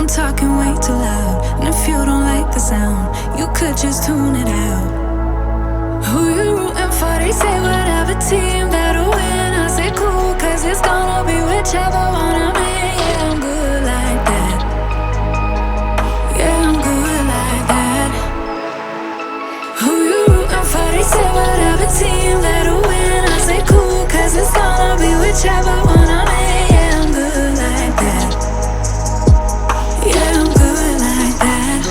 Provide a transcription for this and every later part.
I'm talking way too loud. And if you don't like the sound, you could just tune it out. Who you rooting for? They say whatever team that'll win. I say cool, cause it's gonna be whichever one I'm in. Yeah, I'm good like that. Yeah, I'm good like that. Who you rooting for? They say whatever team that'll win. I say cool, cause it's gonna be whichever one I'm in. Yeah, I'm good like that. Yeah, I'm good like that.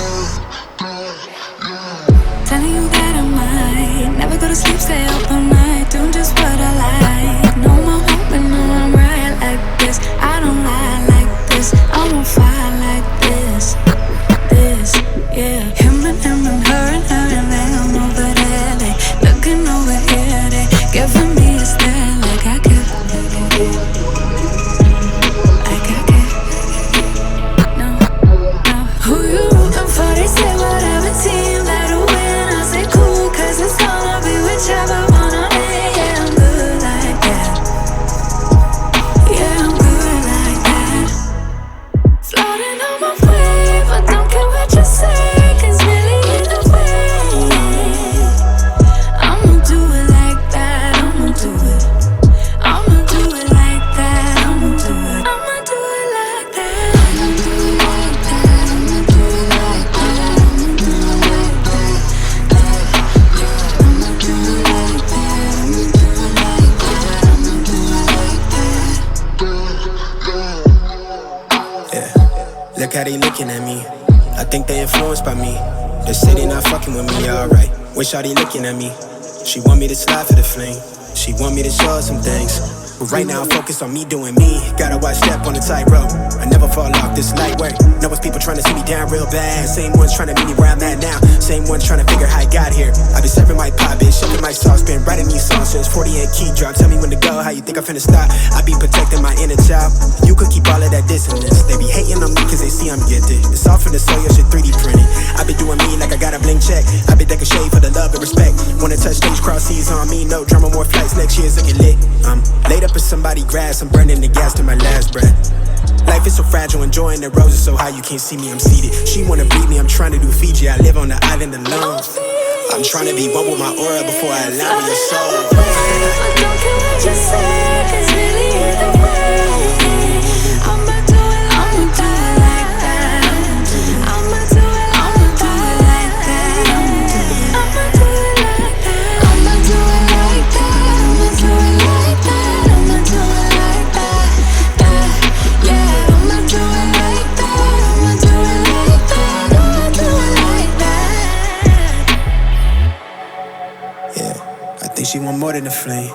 Telling you that I might never go to sleep, stay up all night, doing just what I like. No more hoping, no, I'm right like this. I don't lie like this, I'm on fire like this. Yeah. Him and her and they don't over there. They looking over here, they giving me a stare like I care. Like I care. No. Who you rooting for? They say whatever team that'll win. I say cool, cause it's gonna be whichever one I'm in. Yeah, I'm good like that. Yeah, I'm good like that. Floating on my wave, I don't care what you say, cause really either way, I'ma do it like that, I'ma do it. I'ma do it like that, I'ma do it. I'ma do it like that, I'ma do it like that, I'ma do it like that, I'ma do it like that. I'ma do it like that, I'ma do it like that, I'ma do it like that. Yeah, look how they looking at me. I think they influenced by me. They say they not fucking with me, alright. Wish all they looking at me. She want me to slide for the flame. She want me to show her some things. But right now I'm focused on me doing me. Gotta watch step on the tightrope. I never fall off, this light work. Know it's people trying to see me down real bad. Same ones trying to meet me where I'm at now. Same ones trying to figure how I got here. I been serving my pop, bitch, shipping my sauce. Been writing these songs since 48 key drop. Tell me when to go, how you think I'm finna stop. I be protecting my inner child. You could keep all of that dissonance. They be hating on me cause they see I'm gifted. It's all for the soul, your shit 3D printed. I been doing me like I got a bling check. I been taking shade for the love and respect. Wanna touch stage, cross seas on me. No drama, more flights, next year's looking lit. I'm laid up in somebody's grass. I'm burning the gas to my last breath. Life is so fragile, enjoying the roses so high you can't see me, I'm seated. She wanna breathe me, I'm trying to do Fiji. I live on the island alone. I'm trying to be one with my aura before I allow your soul. I don't care what you say, cause really either way, I'ma do it like that. I'ma do it like that. I'ma do it like that. I'ma do it like that. I'ma do it like that. I'ma do it like that. Yeah, I'ma do it like that. I'ma do it like that. I'ma do it like that. Yeah, I think she want more than a flame.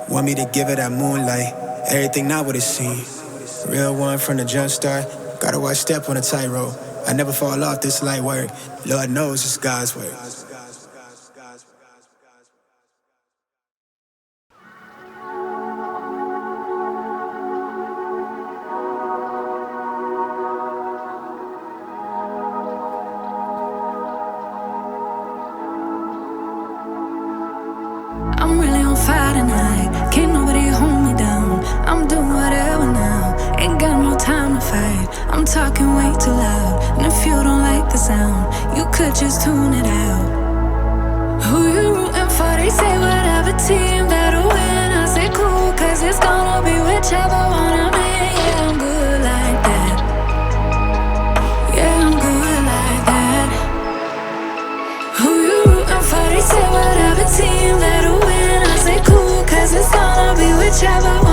Want me to give her that moonlight. Everything not what it seems. Real one from the jump start. Gotta watch step on a tightrope. I never fall off, this light work. Lord knows it's God's work. I'm really on fire tonight. Can't nobody hold me down. I'm doing whatever now. Ain't got no time to fight. I'm talking way too loud. And if you don't like the sound, you could just tune it out. Who you rooting for? They say whatever team that'll win. I say cool, cause it's gonna be whichever one I'm in. Yeah, I'm good like that. Yeah, I'm good like that. Who you rooting for? They say whatever team that'll win. I say cool, cause it's gonna be whichever one.